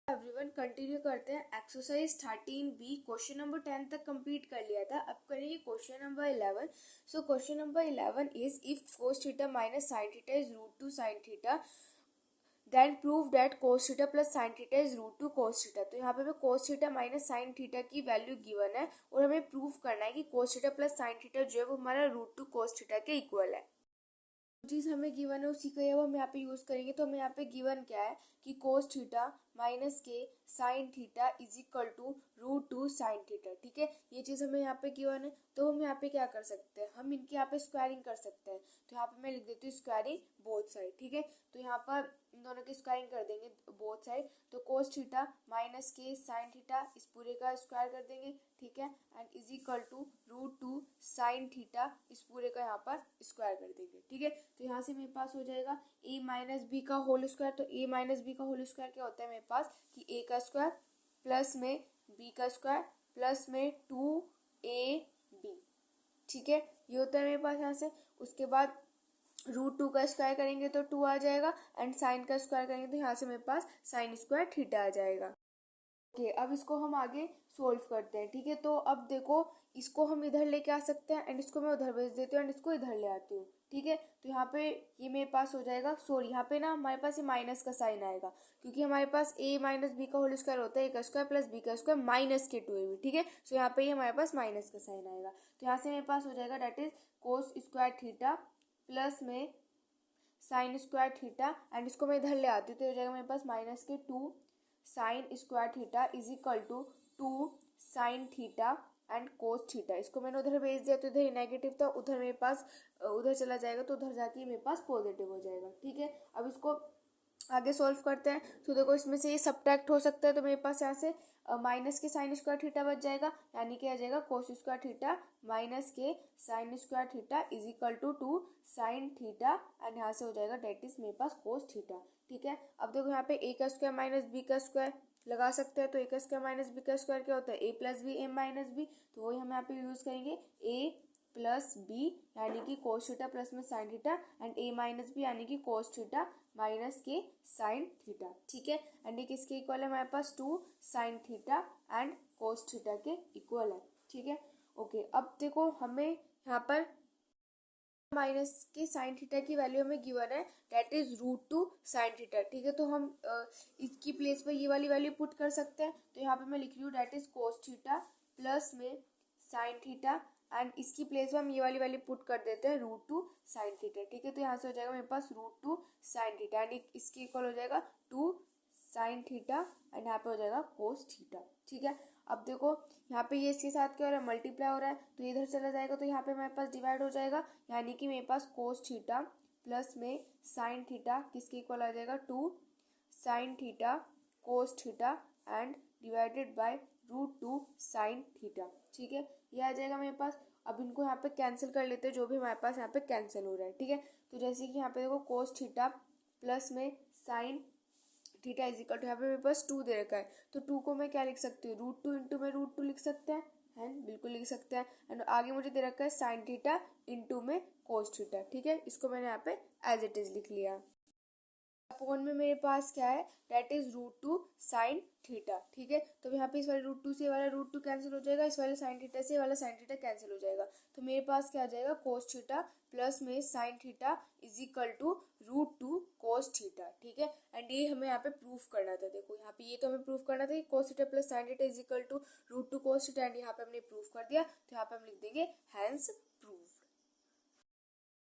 Everyone continue करते हैं। Exercise 13B question number 10 तक कंप्लीट कर लिया था। अब करेंगे question number 11। So question number 11 is if cos theta minus sine theta is √2 sine theta then prove that cos theta plus sine theta is √2 cos theta. तो यहाँ पे हमें cos theta minus sine theta की value given है और हमें prove करना है कि cos theta plus sine theta जो है वो हमारा √2 cos थीटा के इक्वल है। चीज हमें गिवन है उसी का हम यहाँ पे यूज करेंगे। तो हमें यहाँ पे गिवन क्या है कि cos थीटा माइनस के sine theta is equal to √2 sine theta. ठीक है, ये चीज हमें यहाँ पे गिवन है। तो हम यहाँ पे क्या कर सकते हैं, हम इनके यहाँ पे स्क्वायरिंग कर सकते हैं। तो यहाँ पे मैं लिख देती हूँ स्क्वायरिंग बोथ साइड। ठीक है, तो यहाँ पर इन दोनों की स्क्वायरिंग कर देंगे बोथ साइड। तो cos थीटा माइनस के साइन थीटा इस पूरे का स्क्वायर कर देंगे। ठीक है, and is equal to √2 sine theta इस पूरे का यहाँ पर स्क्वायर कर देंगे। ठीक है, तो यहाँ से मेरे पास हो जाएगा a माइनस बी का होल स्क्वायर। तो a माइनस बी का होल स्क्वायर क्या होता है मेरे पास कि a का स्क्वायर प्लस में b का स्क्वायर प्लस में 2ab। ठीक है, ये होता है मेरे पास यहाँ से। उसके बाद √2 का स्क्वायर करेंगे तो 2 आ जाएगा एंड साइन का स्क्वायर करेंगे तो यहाँ से मेरे पास साइन स्क्वायर थीटा आ जाएगा। ओके, अब इसको हम आगे सोल्व करते हैं। ठीक है, तो अब देखो इसको हम इधर लेके आ सकते हैं एंड इसको मैं उधर भेज देती हूँ एंड इसको इधर ले आती हूँ। ठीक है, तो यहाँ पे ये मेरे पास हो जाएगा। सॉरी, यहाँ पे ना हमारे पास ये माइनस का साइन आएगा क्योंकि हमारे पास a माइनस बी का होल स्क्वायर होता है, a का स्क्वायर प्लस b का स्क्वायर माइनस के 2ab। ठीक है, सो यहाँ पे ये हमारे पास माइनस का साइन आएगा। तो यहाँ से मेरे पास हो जाएगा that is cos square theta plus में साइन स्क्वायर थीटा एंड इसको मैं इधर ले आती हूँ तो हो जाएगा मेरे पास माइनस के 2 sine square theta is equal to 2 sine theta and cos theta. इसको मैंने उधर भेज दिया तो इधर नेगेटिव था, उधर मेरे पास उधर चला जाएगा तो उधर जाके मेरे पास पॉजिटिव हो जाएगा। ठीक है, अब इसको आगे सॉल्व करते हैं। तो देखो इसमें से ये सब्ट्रैक्ट हो सकता है तो मेरे पास यहाँ से माइनस के साइन स्क्वायर थीटा बच जाएगा, यानी कि आ जाएगा कोस स्क्वायर थीटा माइनस के sine square theta is equal to 2 sine theta and यहाँ से हो जाएगा डेट इज मेरे पास कोस थीटा। ठीक है, अब देखो यहाँ पे a का स्क्वायर माइनस b का स्क्वायर लगा सकते हैं। तो a का स्क्वायर माइनस b का स्क्वायर क्या होता है a plus B m minus B. तो वही हम यहाँ पे यूज करेंगे a प्लस बी यानी कि कोस थीटा प्लस में sine theta and a minus B यानी कि कोस थीटा माइनस के साइन थीटा। ठीक है, एंड ये किसके इक्वल है हमारे पास 2 sine theta and cos theta के इक्वल है। ठीक है, ओके, अब देखो हमें यहाँ पर माइनस के साइन थीटा की वैल्यू हमें गिवन है दैट इज √2 साइन थीटा। ठीक है, तो हम इसकी प्लेस पर ये वाली वैल्यू पुट कर सकते हैं। तो यहाँ पे मैं लिख रही हूँ that is cos theta plus में साइन थीटा एंड इसकी प्लेस में हम ये वाली वैल्यू पुट कर देते हैं √2 साइन थीटा। ठीक है, तो यहाँ से हो जाएगा मेरे पास √2 साइन थीटा एंड इसकी इक्वल हो जाएगा 2 साइन थीटा एंड यहाँ पे हो जाएगा कोस थीटा। ठीक है, अब देखो यहाँ पे ये इसके साथ क्या हो रहा है मल्टीप्लाई हो रहा है तो इधर चला जाएगा तो यहाँ पे हमारे पास डिवाइड हो जाएगा, यानी कि मेरे पास कोस थीटा प्लस में साइन थीटा किसके इक्वल आ जाएगा 2 sine theta cos theta and divided by √2 sine theta. ठीक है, ये आ जाएगा मेरे पास। अब इनको यहाँ पे कैंसिल कर लेते हैं जो भी हमारे पास यहाँ पे कैंसिल हो रहा है। ठीक है, तो जैसे कि यहाँ पे देखो कोस थीटा प्लस में sine theta is equal to यहाँ पे मेरे पास 2 दे रखा है तो 2 को मैं क्या लिख सकती हूँ √2 इंटू में √2 लिख सकते हैं, है बिल्कुल लिख सकते हैं। एंड आगे मुझे दे रखा है साइन थीटा इंटू में कोस थीटा। ठीक है, इसको मैंने यहाँ पे एज इट इज लिख लिया। अपॉन में मेरे पास क्या है दैट इज √2 साइन थीटा। ठीक है, तो यहाँ पे इस वाले √2 से वाला √2 कैंसिल हो जाएगा, इस वाले साइन थीटा से वाला साइन थीटा कैंसिल हो जाएगा। तो मेरे पास क्या आ जाएगा कोस थीटा प्लस में sine theta is equal to √2 cos theta. ठीक है, एंड ये हमें यहाँ पे प्रूफ करना था। देखो यहाँ पे ये तो हमें प्रूफ करना था कि cos theta plus sine theta is equal to √2 cos theta and यहाँ पे हमने प्रूफ कर दिया। तो यहाँ पे हम लिख देंगे हैंस प्रूफ।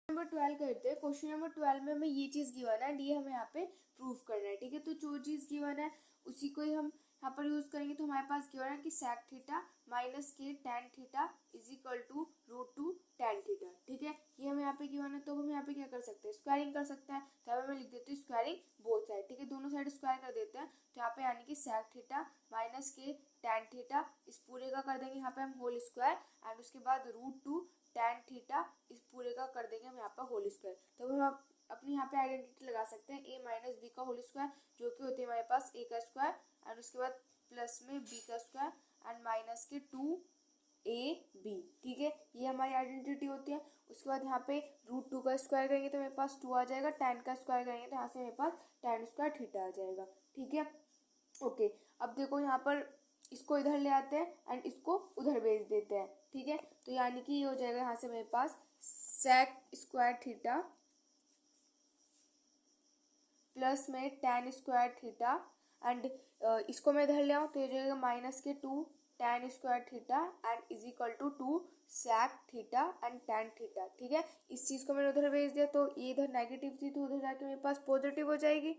नंबर 12 करते हैं। क्वेश्चन नंबर 12 में हमें ये चीज गिवन है एंड ये हमें यहाँ पे प्रूफ करना है। ठीक है, तो जो चीज गिवन है उसी को ही हम यहाँ पर यूज करेंगे। तो हमारे पास गिवन है कि सेक थीटा माइनस के tan theta is equal to √2 tan theta. ठीक है, ये हमें यहाँ पे गिवन है तो हम यहाँ पे क्या कर सकते हैं स्क्वायरिंग कर सकते हैं। तो यहाँ पे मैं लिख देती हूँ स्क्वायरिंग बोथ साइड। ठीक है, दोनों साइड स्क्वायर कर देते हैं तो यहाँ पे यानी कि सेक थीटा माइनस के टेन थीटा इस पूरे का कर देंगे यहाँ पे हम होल स्क्वायर एंड उसके बाद √2 टेन थीटा इस पूरे का कर देंगे हम यहाँ पर होल स्क्वायर। तो हम अपनी यहाँ पे आइडेंटिटी लगा सकते हैं a माइनस बी का होल स्क्वायर जो कि होती है हमारे पास a का स्क्वायर एंड उसके बाद प्लस में b का स्क्वायर एंड माइनस के 2ab। ठीक है, ये हमारी आइडेंटिटी होती है। उसके बाद यहाँ पे √2 का स्क्वायर करेंगे तो मेरे पास 2 आ जाएगा, 10 का स्क्वायर करेंगे तो यहाँ से मेरे पास tan स्क्वायर थीटा आ जाएगा। ठीक है, ओके, अब देखो यहाँ पर इसको इधर ले आते हैं एंड इसको उधर भेज देते हैं, ठीक है। तो यानी कि ये हो जाएगा यहाँ से मेरे पास सेक स्क्वायर थीटा प्लस में tan स्क्वायर थीटा एंड इसको मैं इधर ले आऊँ तो ये हो जाएगा माइनस के 2 tan square theta and is equal to 2 sec theta and tan theta, ठीक है। इस चीज़ को मैंने उधर भेज दिया तो ये इधर नेगेटिव थी तो उधर जाके मेरे पास पॉजिटिव हो जाएगी।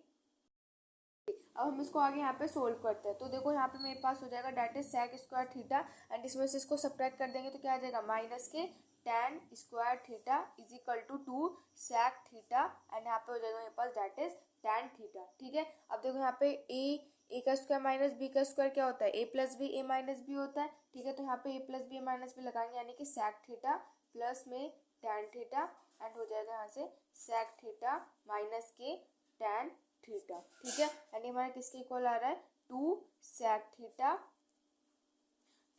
अब हम इसको आगे यहाँ पे सोल्व करते हैं। तो देखो यहाँ पे मेरे पास हो जाएगा that is sec square theta and इसमें से इसको सब्ट्रैक्ट कर देंगे तो क्या आ जाएगा माइनस के tan square theta is equal to 2 sec theta and यहाँ पे हो जाएगा मेरे पास डेट इज tan थीटा, ठीक है। अब देखो यहाँ पे ए का स्क्वायर माइनस बी का स्क्वायर क्या होता है, A plus B A minus B होता है, ठीक है। तो यहाँ पे A plus B A minus B लगाएंगे यानी कि सेक थीटा प्लस में tan थीटा एंड हो जाएगा यहाँ से सेक थीटा माइनस के tan थीटा, ठीक है। एंड ये हमारा किसके इक्वल आ रहा है 2 sec थीटा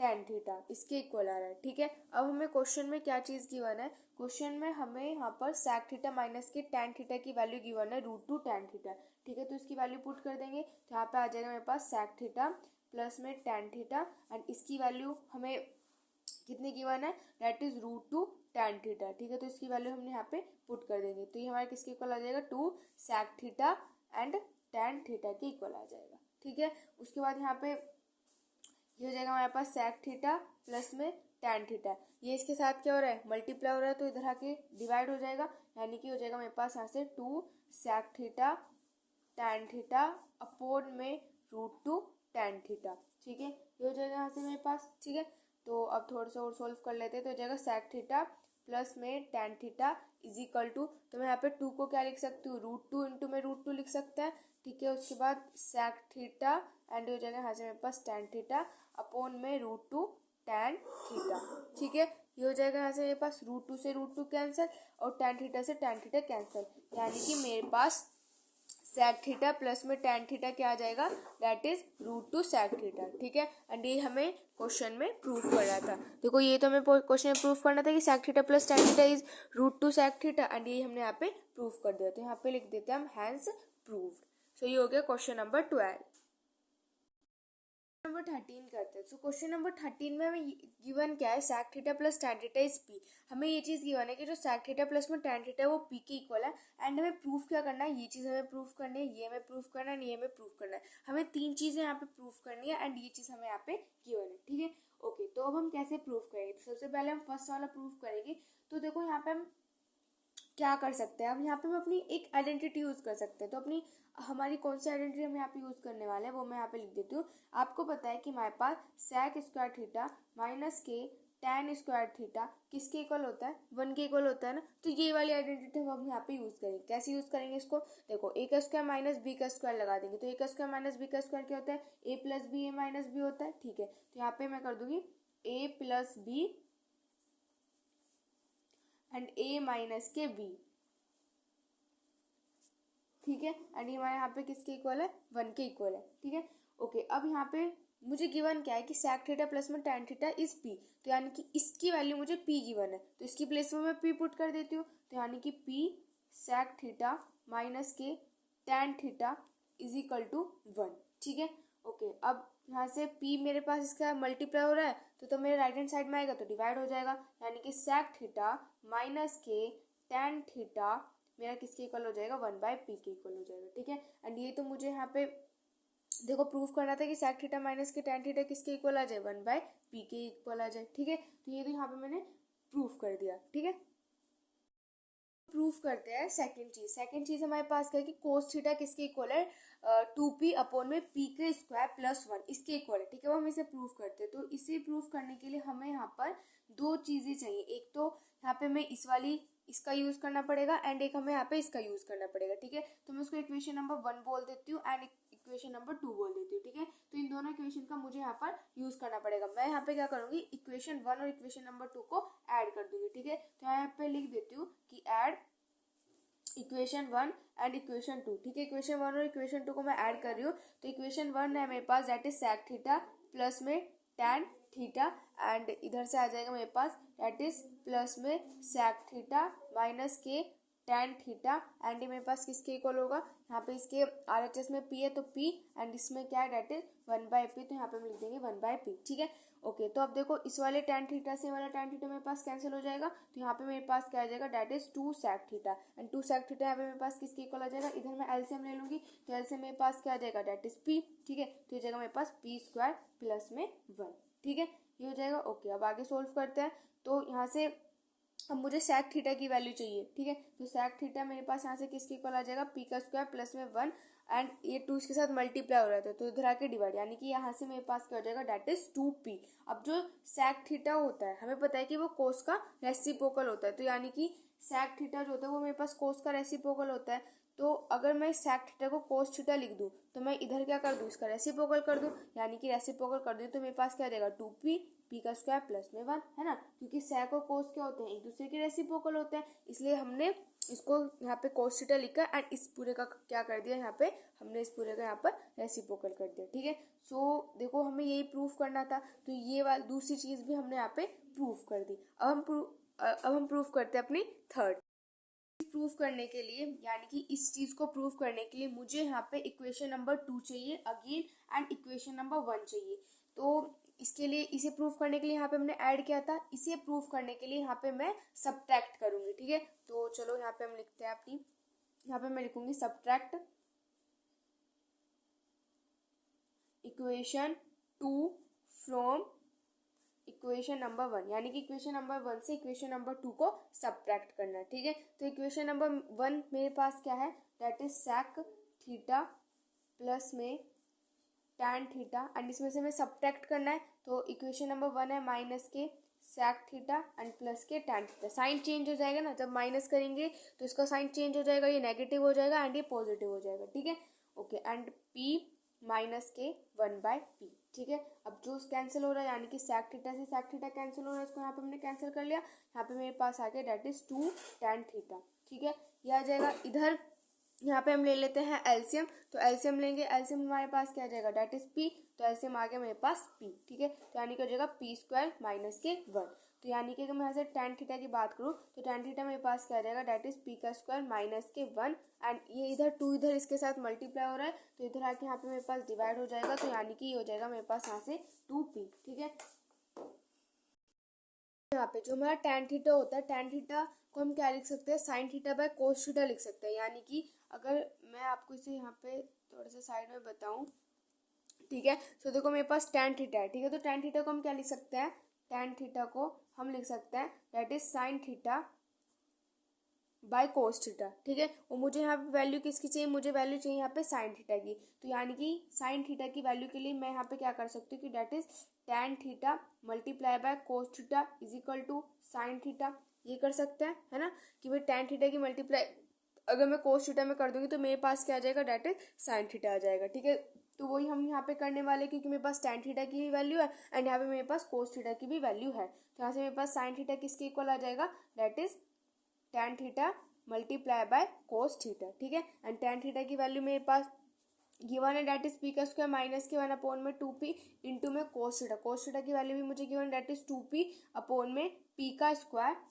tan थीटा, इसके इक्वल आ रहा है, ठीक है। अब हमें क्वेश्चन में क्या चीज़ गिवन है, क्वेश्चन में हमें यहाँ पर sec थीटा माइनस के tan थीटा की वैल्यू गिवन है √2 tan थीटा, ठीक है। तो इसकी वैल्यू पुट कर देंगे तो यहाँ पे आ जाएगा मेरे पास sec थीटा प्लस में tan थीटा एंड इसकी वैल्यू हमें कितनी गिवन है दैट इज √2 tan थीटा, ठीक है। तो इसकी वैल्यू हमने यहाँ पे पुट कर देंगे तो ये हमारे किसके इक्वल आ जाएगा 2 sec theta and tan theta के इक्वल आ जाएगा, ठीक है। उसके बाद यहाँ पे ये हो जाएगा हमारे पास sec थीटा प्लस में tan थीटा, ये इसके साथ क्या हो रहा है मल्टीप्लाई हो रहा है तो इधर आके डिवाइड हो जाएगा यानी कि हो जाएगा मेरे पास यहाँ से 2 sec theta tan theta upon में √2 tan थीटा, ठीक है। ये हो जाएगा यहाँ से मेरे पास, ठीक है। तो अब थोड़ा सा और सोल्व कर लेते हैं तो हो जाएगा sec थीटा प्लस में tan theta is equal to, तो मैं यहाँ पे 2 को क्या लिख सकती हूँ √2 इंटू में √2 लिख सकते हैं, ठीक है। उसके बाद sec थीटा एंड हो जाएगा यहाँ से मेरे पास tan थीटा अपॉन में √2 tan थीटा, ठीक है। ये हो जाएगा यहाँ से मेरे पास √2 से √2 कैंसिल और tan थीटा से tan थीटा कैंसिल यानी कि मेरे पास sec थीटा प्लस में tan थीटा क्या आ जाएगा दैट इज √2 sec थीटा, ठीक है। एंड ये हमें क्वेश्चन में प्रूफ करना था, देखो ये तो हमें क्वेश्चन में प्रूफ करना था कि sec theta plus tan theta is √2 sec theta and ये हमने यहाँ पे प्रूफ कर दिया तो यहाँ पे लिख देते हैं हम हैंस प्रूव्ड। सो ये हो गया क्वेश्चन नंबर 12। नंबर 13 करते हैं। सो क्वेश्चन नंबर 13 में हमें गिवन क्या है sec theta plus tan theta is p, हमें ये चीज़ गिवन है कि जो sec थीटा प्लस में tan थीटा है वो p के इक्वल है एंड हमें प्रूफ क्या करना है, ये चीज़ हमें प्रूफ करनी है, ये हमें प्रूफ करना है, ये हमें प्रूफ करना है, हमें 3 चीज़ें यहाँ पे प्रूफ करनी है एंड ये चीज़ हमें यहाँ पे गिवन है, ठीक है। ओके, तो अब हम कैसे प्रूफ करेंगे, तो सबसे पहले हम फर्स्ट वाला प्रूफ करेंगे। तो देखो यहाँ पे हम क्या कर सकते हैं, हम यहाँ पे हम अपनी एक आइडेंटिटी यूज़ कर सकते हैं। तो अपनी हमारी कौन सी आइडेंटिटी हम यहाँ पे यूज़ करने वाले हैं वो मैं यहाँ पे लिख देती हूँ। आपको पता है कि हमारे पास sec स्क्वायर थीटा माइनस के tan स्क्वायर थीटा किसके इक्वल होता है 1 के इक्वल होता है ना। तो ये वाली आइडेंटिटी हम यहाँ पे यूज़ करेंगे। कैसे यूज़ करेंगे इसको, देखो a का स्क्वायर माइनस b का स्क्वायर लगा देंगे तो a का स्क्वायर माइनस b का स्क्वायर क्या होता है a plus B A minus B होता है, ठीक है। तो यहाँ पे मैं कर दूंगी a plus B and a minus के b, ठीक है। एंड ये हमारे यहाँ पे किसके इक्वल है 1 के इक्वल है, ठीक है। ओके, अब यहाँ पे मुझे गिवन क्या है कि sec थीटा प्लस में tan थीटा इज p, तो यानी कि इसकी वैल्यू मुझे p गिवन है तो इसकी प्लेस में मैं p पुट कर देती हूँ तो यानी कि p sec थीटा माइनस के tan theta is equal to 1, ठीक है। ओके, अब यहाँ से p मेरे पास इसका मल्टीप्लाई हो रहा है तो मेरे राइट हैंड साइड में आएगा तो डिवाइड हो जाएगा यानी कि sec थीटा माइनस के tan थीटा मेरा किसके इक्वल हो जाएगा 1/p के इक्वल हो जाएगा, ठीक है। एंड ये तो मुझे यहाँ पे देखो प्रूफ करना था कि sec थीटा माइनस के tan थीटा किसके इक्वल आ जाए 1/p के इक्वल आ जाए, ठीक है। तो ये तो यहाँ पे मैंने प्रूफ कर दिया, ठीक है। प्रूफ करते हैं सेकंड चीज हमारे पास क्या है कि कोस थीटा किसके इक्वल है 2p अपॉन में p के स्क्वायर प्लस 1 इसके इक्वल है, ठीक है। वो हम इसे प्रूफ करते हैं। तो इसे प्रूफ करने के लिए हमें यहाँ पर 2 चीज़ें चाहिए, एक तो यहाँ पे मैं इसका यूज़ करना पड़ेगा एंड एक हमें यहाँ पे इसका यूज़ करना पड़ेगा, ठीक है। तो मैं उसको इक्वेशन नंबर 1 बोल देती हूँ एंड इक्वेशन नंबर 2 बोल देती हूँ, ठीक है। तो इन दोनों इक्वेशन का मुझे यहाँ पर यूज़ करना पड़ेगा। मैं यहाँ पे क्या करूँगी इक्वेशन 1 और इक्वेशन नंबर 2 को ऐड कर दूंगी, ठीक है। तो यहाँ पे लिख देती हूँ कि ऐड इक्वेशन 1 एंड इक्वेशन 2, ठीक है। इक्वेशन 1 और इक्वेशन 2 को मैं ऐड कर रही हूँ तो इक्वेशन 1 है मेरे पास that is sec theta plus में tan थीटा एंड इधर से आ जाएगा मेरे पास दैट इज प्लस में sec थीटा माइनस के tan थीटा एंड ये मेरे पास किसके इक्वल होगा, यहाँ पे इसके RHS में p है तो p एंड इसमें क्या है डेट इज 1/p, तो यहाँ पे हम लिख देंगे 1/p। ठीक है ओके। तो अब देखो इस वाले tan थीटा से वाला tan थीटा मेरे पास कैंसिल हो जाएगा, तो यहाँ पे मेरे पास क्या आ जाएगा that is 2 sec theta and 2 sec theta यहाँ पे मेरे पास किसके इक्वल आ जाएगा, इधर मैं एलसीएम ले लूंगी तो एलसीएम मेरे पास क्या आ जाएगा डेट इज p। ठीक है तो ये जाएगा मेरे पास p² प्लस में 1। ठीक है ये हो जाएगा ओके। अब आगे सोल्व करते हैं। तो यहाँ से अब मुझे sec थीटा की वैल्यू चाहिए। ठीक है तो sec थीटा मेरे पास यहाँ से किसके इक्वल आ जाएगा, p² प्लस में 1 एंड ये 2 इसके साथ मल्टीप्लाई हो रहा था तो इधर आके डिवाइड, यानी कि यहाँ से मेरे पास क्या हो जाएगा डेट इज 2p। अब जो sec थीटा होता है हमें पता है कि वो cos का रेसिप्रोकल होता है, तो यानी कि sec थीटा जो होता है वो मेरे पास cos का रेसिप्रोकल होता है। तो अगर मैं sec थीटा को cos थीटा लिख दूं तो मैं इधर क्या कर दूं, इसका रेसिप्रोकल कर दूं, यानी कि रेसिप्रोकल कर दूं तो मेरे पास क्या आ जाएगा 2p p² प्लस में 1 है ना, क्योंकि sec और cos क्या होते हैं एक दूसरे के रेसिप्रोकल होते हैं, इसलिए हमने इसको यहाँ पे cos थीटा लिखा एंड इस पूरे का क्या कर दिया, यहाँ पे हमने इस पूरे का यहाँ पर रेसिप्रोकल कर दिया। ठीक है सो देखो हमें यही प्रूफ करना था, तो ये वाली दूसरी चीज भी हमने यहाँ पे प्रूफ कर दी। अब हम प्रूफ करते हैं अपनी थर्ड प्रूफ करने के लिए, यानी कि इस चीज को प्रूफ करने के लिए मुझे यहाँ पे इक्वेशन नंबर 2 चाहिए अगेन एंड इक्वेशन नंबर 1 चाहिए। तो इसके लिए इसे प्रूफ करने के लिए यहाँ पे हमने ऐड किया था, इसे प्रूफ करने के लिए यहाँ पे मैं सब्ट्रैक्ट करूंगी। ठीक है तो चलो यहाँ पे हम लिखते हैं अपनी, यहाँ पे मैं लिखूंगी subtract equation 2 from equation number 1, यानी कि इक्वेशन नंबर 1 से इक्वेशन नंबर 2 को सब्ट्रैक्ट करना है। ठीक है तो इक्वेशन नंबर 1 मेरे पास क्या है that is sec theta plus में tan थीटा एंड इसमें से हमें सब्ट्रैक्ट करना है, तो इक्वेशन नंबर 1 है माइनस के sec थीटा एंड प्लस के tan थीटा। साइन चेंज हो जाएगा ना, जब माइनस करेंगे तो इसका साइन चेंज हो जाएगा, ये नेगेटिव हो जाएगा एंड ये पॉजिटिव हो जाएगा। ठीक है ओके एंड p माइनस के 1/p। ठीक है अब जो कैंसिल हो रहा है, यानी कि sec थीटा से sec थीटा कैंसिल हो रहा है, इसको यहाँ पे हमने कैंसिल कर लिया, यहाँ पे मेरे पास आ गया डेट इज 2 tan थीटा। ठीक है ये आ जाएगा इधर, यहाँ पे हम ले लेते हैं एलसीएम, तो एलसीएम लेंगे, एलसीएम हमारे पास क्या आ जाएगा डेट इज p, तो एलसीएम आ गया मेरे पास p। ठीक है तो यानी कि हो जाएगा p² माइनस के 1। तो यानी कि अगर मैं यहाँ से tan थीटा की बात करूँ तो tan थीटा मेरे पास क्या आ जाएगा डेट इज p² माइनस के 1 एंड ये इधर 2 इधर इसके साथ मल्टीप्लाई हो रहा है तो इधर आके यहाँ पे मेरे पास डिवाइड हो जाएगा, तो यानी कि ये हो जाएगा मेरे पास यहाँ से 2p। ठीक है यहाँ पे जो हमारा tan थीटा होता है, tan थीटा को हम क्या लिख सकते हैं, sin theta by cos theta लिख सकते हैं। यानी कि अगर मैं आपको इसे यहाँ पे थोड़ा सा साइड में बताऊं, ठीक है तो देखो मेरे पास tan थीटा है। ठीक है तो tan थीटा को हम क्या लिख सकते हैं, tan थीटा को हम लिख सकते हैं that is sin theta by cos theta. ठीक है और मुझे यहाँ पे वैल्यू किसकी चाहिए, मुझे वैल्यू चाहिए यहाँ पे sin थीटा की, तो यानी कि sin थीटा की वैल्यू के लिए मैं यहाँ पे क्या कर सकती हूँ कि that is tan theta multiply by cos theta is equal to sin theta, ये कर सकते हैं है ना, कि भाई tan थीटा की मल्टीप्लाई अगर मैं cos थीटा में कर दूंगी तो मेरे पास क्या आ जाएगा डेट इज sin थीटा आ जाएगा। ठीक है तो वही हम यहाँ पे करने वाले, क्योंकि मेरे पास tan थीटा की भी वैल्यू है एंड यहाँ पे मेरे पास cos थीटा की भी वैल्यू है, तो यहाँ से मेरे पास sin थीटा किसके इक्वल आ जाएगा that is tan theta multiply by cos theta. ठीक है एंड tan थीटा की वैल्यू मेरे पास गिवन है डेट इज p² माइनस के 1 अपॉन में 2p इंटू में cos थीटा की वैल्यू भी मुझे given date is 2p upon में p²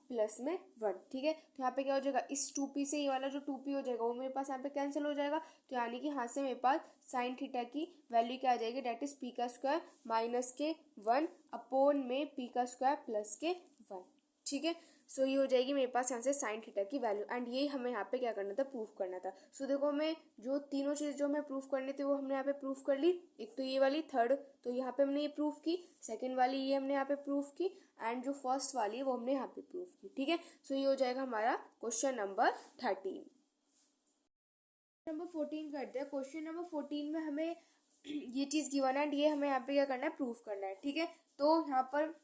प्लस में 1। ठीक है तो यहाँ पे क्या हो जाएगा, इस 2p से ये वाला जो 2p हो जाएगा वो मेरे पास यहाँ पे कैंसिल हो जाएगा, तो यानी कि यहाँ से मेरे पास sin थीटा की वैल्यू क्या आ जाएगी डेट इज p² माइनस के 1 अपॉन में p² प्लस के 1। ठीक है सो ये हो जाएगी मेरे पास यहाँ से sin थीटा की वैल्यू एंड ये हमें यहाँ पे क्या करना था, प्रूफ करना था। सो देखो मैं जो तीनों चीज़ जो हमें प्रूफ करनी थी वो हमने यहाँ पे प्रूफ कर ली। एक तो ये वाली थर्ड, तो यहाँ पे हमने ये प्रूफ की, सेकंड वाली ये हमने यहाँ पे प्रूफ की एंड जो फर्स्ट वाली है वो हमने यहाँ पे प्रूफ की। ठीक है सो ये हो जाएगा हमारा क्वेश्चन नंबर 13। नंबर 14 करते हैं। क्वेश्चन नंबर 14 में हमें ये चीज़ गिवन है एंड ये हमें यहाँ पे क्या करना है, प्रूफ करना है। ठीक है तो यहाँ पर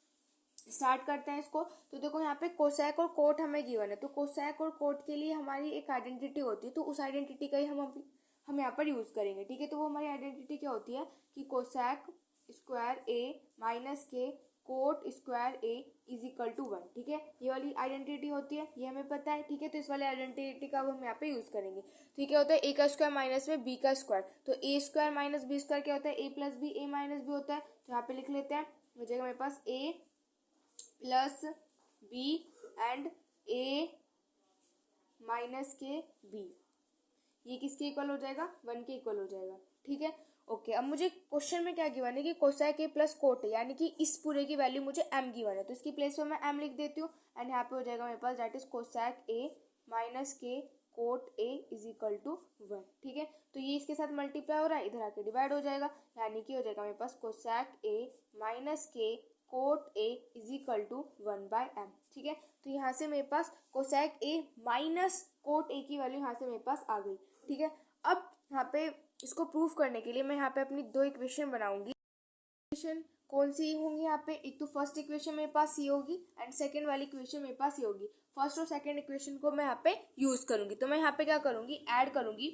स्टार्ट करते हैं इसको। तो देखो यहाँ पे कोसेक और कोट हमें गिवन है, तो कोसेक और कोट के लिए हमारी एक आइडेंटिटी होती है, तो उस आइडेंटिटी का ही हम यहाँ पर यूज करेंगे। ठीक है तो वो हमारी आइडेंटिटी क्या होती है कि कोसेक स्क्वायर ए माइनस के cot square A is equal to 1। ठीक है ये वाली आइडेंटिटी होती है, ये हमें पता है। ठीक है तो इस वाली आइडेंटिटी का हम यहाँ पे यूज करेंगे। तो ये क्या होता है, ए का स्क्वायर माइनस में बी का स्क्वायर, तो ए स्क्वायर माइनस बी स्क्वायर क्या होता है, A plus B, A minus B होता है। तो यहाँ पे लिख लेते हैं, हो जाएगा मेरे पास A plus B and A minus के बी, ये किसके इक्वल हो जाएगा, 1 के इक्वल हो जाएगा। ठीक है, ओके। अब मुझे क्वेश्चन में क्या गिवन है कि cosec A plus cot A, यानी कि इस पूरे की वैल्यू मुझे m गिवन है, तो इसकी प्लेस पे मैं m लिख देती हूँ एंड यहाँ पे हो जाएगा मेरे पास that is cosec A minus के cot A is equal to 1। ठीक है, तो ये इसके साथ मल्टीप्लाई हो रहा है, इधर आके डिवाइड हो जाएगा, यानी कि हो जाएगा मेरे पास कोसेक ए माइनस के cot A is equal to 1/m। ठीक है, तो यहाँ से मेरे पास cosec A minus cot A की वैल्यू यहाँ से मेरे पास आ गई। ठीक है, अब यहाँ पे इसको प्रूफ करने के लिए मैं यहाँ पे अपनी दो इक्वेशन बनाऊंगी। इक्वेशन कौन सी होंगी यहाँ पे, एक तो फर्स्ट इक्वेशन मेरे पास ये होगी एंड सेकंड वाली इक्वेशन मेरे पास ये होगी। फर्स्ट और सेकंड इक्वेशन को मैं यहाँ पे यूज करूंगी, तो मैं यहाँ पे क्या करूंगी, ऐड करूंगी।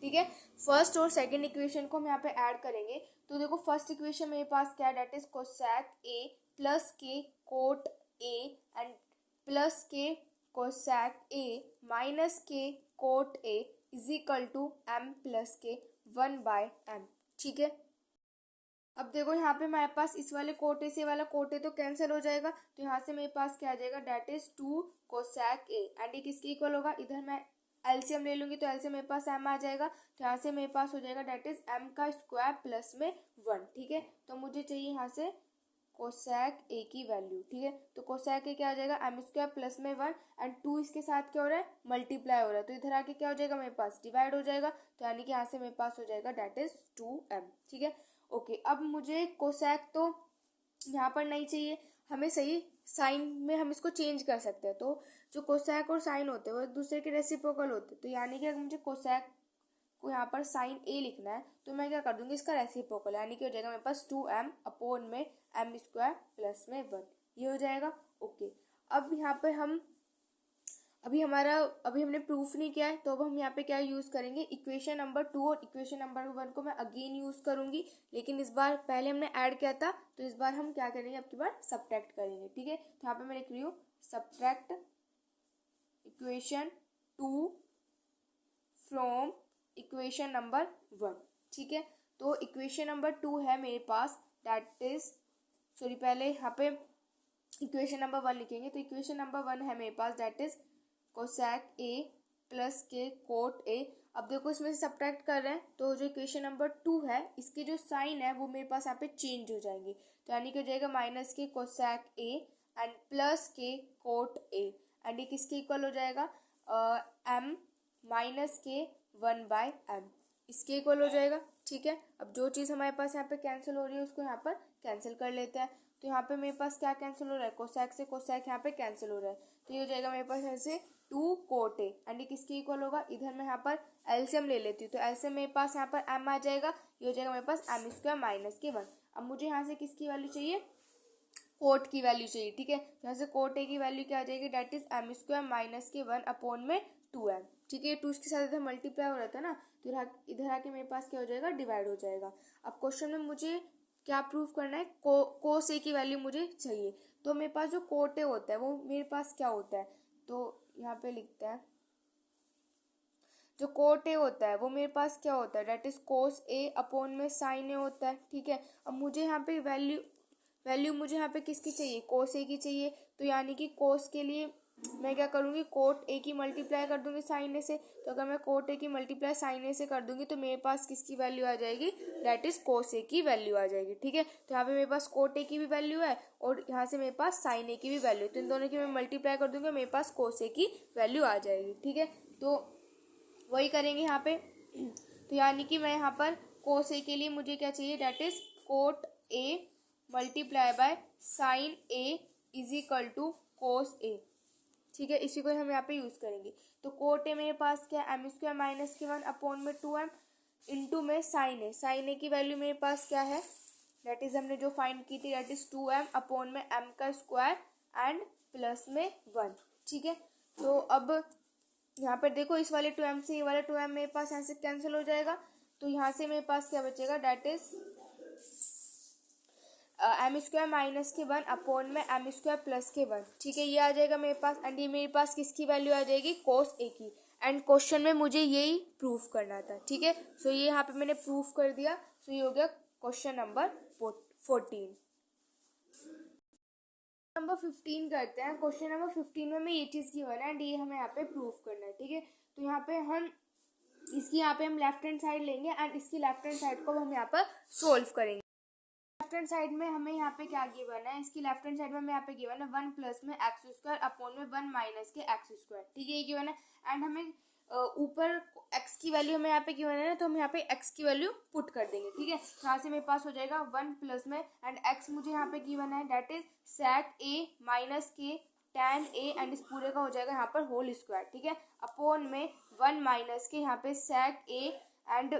ठीक है, फर्स्ट और सेकंड इक्वेशन को हम यहाँ पे ऐड करेंगे, तो देखो फर्स्ट इक्वेशन मेरे पास क्या है, that is cosec A plus के कोट ए एंड प्लस के कोसेक ए माइनस के cot A is equal to m plus के 1/m। ठीक है, अब देखो यहाँ पे मेरे पास इस वाले कोटे से वाला कोटे तो कैंसिल हो जाएगा, तो यहाँ से मेरे पास क्या आ जाएगा, that is 2 cosec A and ये किसके इक्वल होगा, इधर मैं एलसीएम ले लूंगी तो एलसीएम मेरे पास m आ जाएगा, तो यहाँ से मेरे पास हो जाएगा दैट इज m का स्क्वायर प्लस में 1। ठीक है, तो मुझे चाहिए यहाँ से कोसेक ए की वैल्यू। ठीक है, तो कोसेक ए क्या हो जाएगा, m स्क्वायर प्लस में 1 एंड 2 इसके साथ क्या हो रहा है, मल्टीप्लाई हो रहा है, तो इधर आके क्या हो जाएगा मेरे पास, डिवाइड हो जाएगा, तो यानी कि यहाँ से मेरे पास हो जाएगा दैट इज 2m। ठीक है, ओके। अब मुझे कोसेक तो यहाँ पर नहीं चाहिए, हमें सही साइन में हम इसको चेंज कर सकते हैं, तो जो कोसेक और साइन होते हैं वो एक दूसरे के रेसिप्रोकल होते हैं, तो यानी कि अगर मुझे कोसेक को यहाँ पर साइन ए लिखना है तो मैं क्या कर दूंगी, इसका रेसिप्रोकल, यानी कि हो जाएगा मेरे पास 2m अपॉन में m स्क्वायर प्लस में 1, ये हो जाएगा। ओके, अब यहाँ पे हम अभी हमने प्रूफ नहीं किया है, तो अब हम यहाँ पे क्या यूज करेंगे, इक्वेशन नंबर 2 और इक्वेशन नंबर 1 को मैं अगेन यूज करूंगी, लेकिन इस बार पहले हमने ऐड किया था, तो इस बार हम क्या करेंगे, अब की बार सब्ट्रैक्ट करेंगे। ठीक है, तो यहाँ पे मैं लिख रही हूँ subtract equation 2 from equation number 1। ठीक है, तो इक्वेशन नंबर 2 है मेरे पास, दैट इज पहले यहाँ पे इक्वेशन नंबर 1 लिखेंगे, तो इक्वेशन नंबर 1 है मेरे पास that is cosec A plus के कोट ए। अब देखो इसमें से सब्ट्रैक्ट कर रहे हैं, तो जो इक्वेशन नंबर 2 है इसके जो साइन है वो मेरे पास यहाँ पे चेंज हो जाएंगे, तो यानी कि हो जाएगा माइनस के कोसेक ए एंड प्लस के कोट ए एंड ये किसके इक्वल हो जाएगा, m माइनस के 1/m, इसके इक्वल हो जाएगा। ठीक है, अब जो चीज़ हमारे पास यहाँ पे कैंसिल हो रही है उसको यहाँ पर कैंसिल कर लेते हैं, तो यहाँ पे मेरे पास क्या कैंसिल हो रहा है, कोसेक से कोसेक यहाँ पे कैंसिल हो रहा है, तो ये हो जाएगा मेरे पास ऐसे 2 कोट ए एंड ये किसके इक्वल होगा, इधर मैं यहाँ पर एलसीएम ले लेती हूँ, तो एलसीएम मेरे पास यहाँ पर m आ जाएगा, ये हो जाएगा मेरे पास m स्क्वायर माइनस के 1। अब मुझे यहाँ से किसकी वैल्यू चाहिए, कोट की वैल्यू चाहिए। ठीक है, तो यहाँ से कोट ए की वैल्यू क्या आ जाएगी, that is m square minus के 1 अपॉन में 2m। ठीक है, 2 के साथ इधर मल्टीप्लाई हो रहा था ना, तो इधर आके मेरे पास क्या हो जाएगा, डिवाइड हो जाएगा। अब क्वेश्चन में मुझे क्या प्रूफ करना है, कोस ए की वैल्यू मुझे चाहिए, तो मेरे पास जो कोट ए होता है वो मेरे पास क्या होता है, तो यहाँ पे लिखते हैं जो कोट ए होता है वो मेरे पास क्या होता है, that is cos A upon में साइन ए होता है। ठीक है, अब मुझे यहाँ पे वैल्यू मुझे यहाँ पे किसकी चाहिए, कोस ए की चाहिए, तो यानी कि कोस के लिए मैं क्या करूँगी, कोट ए की मल्टीप्लाई कर दूंगी साइन ए से, तो अगर मैं कोट ए की मल्टीप्लाई साइन ए से कर दूंगी तो मेरे पास किसकी वैल्यू आ जाएगी, दैट इज कोस ए की वैल्यू आ जाएगी। ठीक है, तो यहाँ पे मेरे पास कोट ए की भी वैल्यू है और यहाँ से मेरे पास साइन ए की भी वैल्यू है, तो इन दोनों की मैं मल्टीप्लाई कर दूंगी, मेरे पास कोस ए की वैल्यू आ जाएगी। ठीक है, तो वही करेंगे यहाँ पे, तो यानी कि मैं यहाँ पर कोस ए के लिए मुझे क्या चाहिए, that is cot A multiply by sine A is equal to cos A. ठीक है, इसी को हम यहाँ पे यूज करेंगे, तो कोट ए मेरे पास क्या है, m स्क्वायर माइनस के 1 अपॉन में 2m इंटू में साइन ए की वैल्यू मेरे पास क्या है, दैट इज हमने जो फाइंड की थी, दैट इज 2m अपॉन में m का स्क्वायर एंड प्लस में 1। ठीक है, तो अब यहाँ पर देखो इस वाले 2m से ये वाला 2m मेरे पास यहाँ से कैंसिल हो जाएगा, तो यहाँ से मेरे पास क्या बचेगा, that is m square minus के 1 अपॉन में m स्क्वायर प्लस के 1। ठीक है, ये आ जाएगा मेरे पास एंड ये मेरे पास किसकी वैल्यू आ जाएगी, कोस ए की, एंड क्वेश्चन में मुझे यही प्रूफ करना था। ठीक है, सो ये यहाँ पे मैंने प्रूफ कर दिया, सो ये हो गया क्वेश्चन नंबर 14। नंबर 15 करते हैं। क्वेश्चन नंबर 15 में हमें ये चीज़ की गिवन है एंड ये हमें यहाँ पे प्रूव करना है, ठीक है। तो यहाँ पे हम इसकी यहाँ पे हम लेफ्ट हैंड साइड लेंगे एंड इसकी लेफ्ट हैंड साइड को हम यहाँ पर सोल्व करेंगे। लेफ्ट हैंड साइड में हमें यहाँ पे क्या गिवन है, इसकी लेफ्ट हैंड साइड में हमें यहाँ पे गिवन है 1 प्लस में एक्स स्क्वायर अपॉन में 1 माइनस के एक्स स्क्वायर, ठीक है, ये गिवन है। एंड हमें ऊपर x की वैल्यू हमें यहाँ पे गिवन है ना, तो हम यहाँ पे x की वैल्यू पुट कर देंगे, ठीक है। यहाँ से मेरे पास हो जाएगा 1 प्लस में एंड x मुझे यहाँ पे गिवन है that is sec a minus के tan a एंड इस पूरे का हो जाएगा यहाँ पर होल स्क्वायर, ठीक है, अपॉन में 1 माइनस के यहाँ पे sec a एंड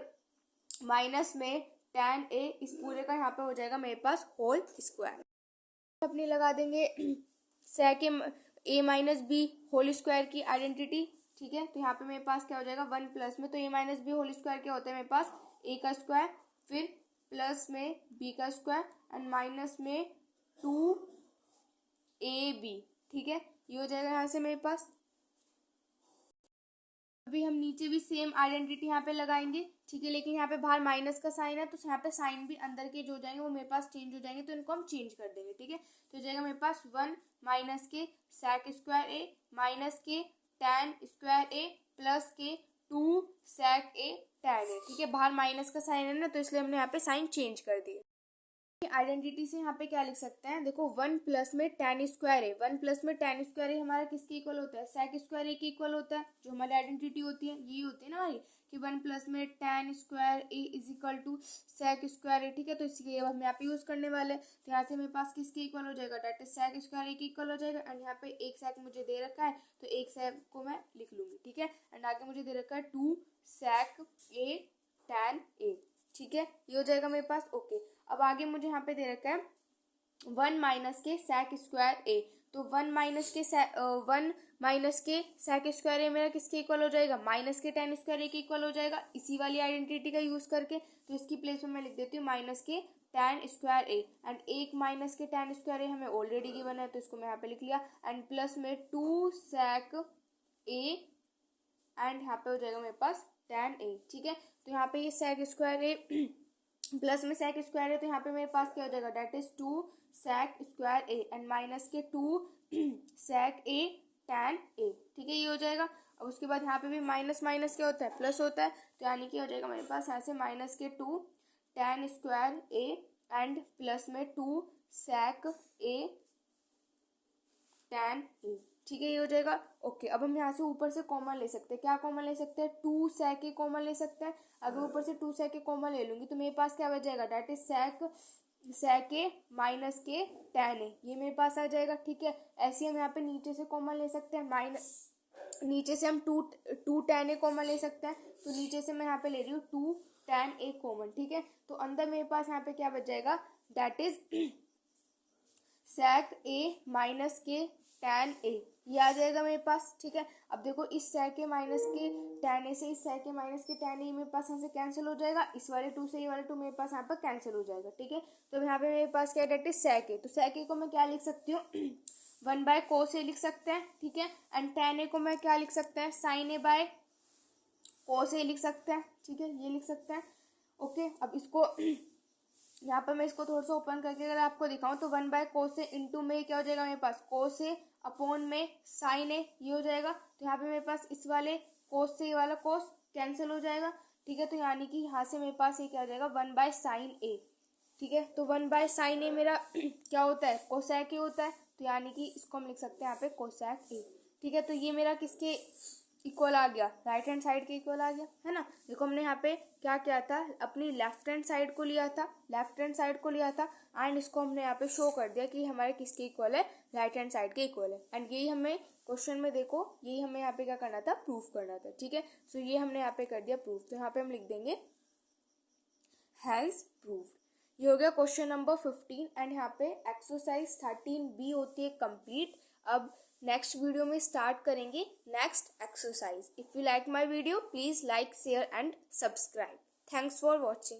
माइनस में tan a इस पूरे का यहाँ पे हो जाएगा मेरे पास होल स्क्वायर। अपनी लगा देंगे sec a minus B whole square की आइडेंटिटी, ठीक है। तो यहाँ पे मेरे पास क्या हो जाएगा 1 प्लस में, तो a minus B whole square क्या होता है मेरे पास a का स्क्वायर, फिर प्लस में b का स्क्वायर एंड माइनस में 2ab, ठीक है, ये हो जाएगा यहाँ से मेरे पास। अभी हम नीचे भी सेम आइडेंटिटी यहाँ पे लगाएंगे, ठीक है, लेकिन यहाँ पे बाहर माइनस का साइन है तो यहाँ पे साइन भी अंदर के जो हो जाएंगे वो मेरे पास चेंज हो जाएंगे, तो इनको हम चेंज कर देंगे, ठीक है। तो हो जाएगा मेरे पास 1 माइनस के sec स्क्वायर a माइनस के tan स्क्वायर a प्लस के 2 sec a tan a, ठीक है। बाहर माइनस का साइन है ना, तो इसलिए हमने यहाँ पे साइन चेंज कर दिए। आइडेंटिटी से यहाँ पे क्या लिख सकते हैं, देखो 1 प्लस में tan स्क्वायर है, 1 प्लस में tan स्क्वायर है हमारा किसके इक्वल होता है, sec स्क्वायर ए के इक्वल होता है। जो हमारी आइडेंटिटी होती है यही होती है ना हमारी कि 1 प्लस में tan square A is equal to sec square A, ठीक है। तो इसलिए हम यहाँ पे यूज करने वाले हैं। तो यहाँ से मेरे पास किसके इक्वल हो जाएगा, डेट इज sec स्क्वायर ए के इक्वल हो जाएगा। एंड यहाँ पे एक sec मुझे दे रखा है तो एक sec को मैं लिख लूंगी, ठीक है। एंड आगे मुझे दे रखा है 2 sec a tan a, ठीक है, ये हो जाएगा मेरे पास। ओके, अब आगे मुझे यहाँ पे दे रखा है 1 माइनस के sec स्क्वायर ए, तो 1 माइनस के sec स्क्वायर ए मेरा किसके इक्वल हो जाएगा, माइनस के tan स्क्वायर ए के इक्वल हो जाएगा, इसी वाली आइडेंटिटी का यूज करके। तो इसकी प्लेस में मैं लिख देती हूँ माइनस के tan स्क्वायर ए एंड एक माइनस के tan स्क्वायर ए हमें ऑलरेडी गिवन है तो इसको मैं यहाँ पे लिख लिया एंड प्लस में 2 sec ए एंड यहाँ पे हो जाएगा मेरे पास tan a, ठीक है। तो यहाँ पे ये sec स्क्वायर ए प्लस में sec स्क्वायर है तो यहाँ पे मेरे पास क्या हो जाएगा, that is 2 sec square A and minus के 2 sec a tan a, ठीक है, ये हो जाएगा। अब उसके बाद यहाँ पे भी माइनस माइनस क्या होता है, प्लस होता है, तो यानी कि हो जाएगा मेरे पास यहाँ से माइनस के 2 tan square A and plus में 2 sec a tan a, ठीक है, ये हो जाएगा। ओके, अब हम यहाँ से ऊपर से कॉमन ले सकते हैं, क्या कॉमन ले सकते हैं, 2 sec a कॉमन ले सकते हैं। अगर ऊपर से 2 sec a कॉमन ले लूंगी तो मेरे पास क्या बच जाएगा, that is sec a minus के tan a, ये मेरे पास आ जाएगा, ठीक है। ऐसे हम यहाँ पे नीचे से कॉमन ले सकते हैं, नीचे से हम 2 tan a कॉमन ले सकते हैं, तो नीचे से मैं यहाँ पे ले रही हूँ 2 tan a कॉमन, ठीक है। तो अंदर मेरे पास यहाँ पे क्या बच जाएगा, that is sec a minus के tan a, ये आ जाएगा मेरे पास, ठीक है। अब देखो इस sec a माइनस के tan a से इस sec a माइनस के tan a मेरे पास यहाँ से कैंसिल हो जाएगा, इस वाले 2 से ये वाले 2 मेरे पास यहाँ पर कैंसिल हो जाएगा, ठीक है। तो यहाँ पे मेरे पास क्या डेट इज sec a, तो sec a को मैं क्या लिख सकती हूँ 1 बाय cos a लिख सकते हैं, ठीक है। एंड tan a को मैं क्या लिख सकते हैं, sin a by cos a लिख सकते हैं, ठीक है, ये लिख सकते हैं। ओके, अब इसको यहाँ पर मैं इसको थोड़ा सा ओपन करके अगर आपको दिखाऊं तो 1 बाय cos a इंटू में क्या हो जाएगा मेरे पास cos a अपॉन में sin a, ये हो जाएगा। तो यहाँ पे मेरे पास इस वाले cos से ये वाला cos कैंसिल हो जाएगा, ठीक है। तो यानी कि यहाँ से मेरे पास ये क्या हो जाएगा 1 बाय sin a, ठीक है। तो 1 बाय sin a मेरा क्या होता है, cosec a होता है, तो यानी कि इसको हम लिख सकते हैं यहाँ पे cosec a, ठीक है। तो ये मेरा किसके इक्वल आ गया, राइट हैंड साइड के इक्वल आ गया, है ना। देखो हमने यहाँ पे क्या किया था, अपनी लेफ्ट हैंड साइड को लिया था एंड इसको हमने यहाँ पे शो कर दिया कि हमारे किसके इक्वल है, राइट हैंड साइड के इक्वल है। एंड यही हमें क्वेश्चन में देखो, यही हमें यहाँ पे क्या करना था, प्रूफ करना था, ठीक है। सो ये हमने यहाँ पे कर दिया प्रूफ, तो यहाँ पे हम लिख देंगे हैज प्रूव्ड। ये हो गया क्वेश्चन नंबर 15 एंड यहाँ पे एक्सरसाइज 13B होती है कंप्लीट। अब नेक्स्ट वीडियो में स्टार्ट करेंगे next exercise. If you like my video please like share and subscribe. Thanks for watching.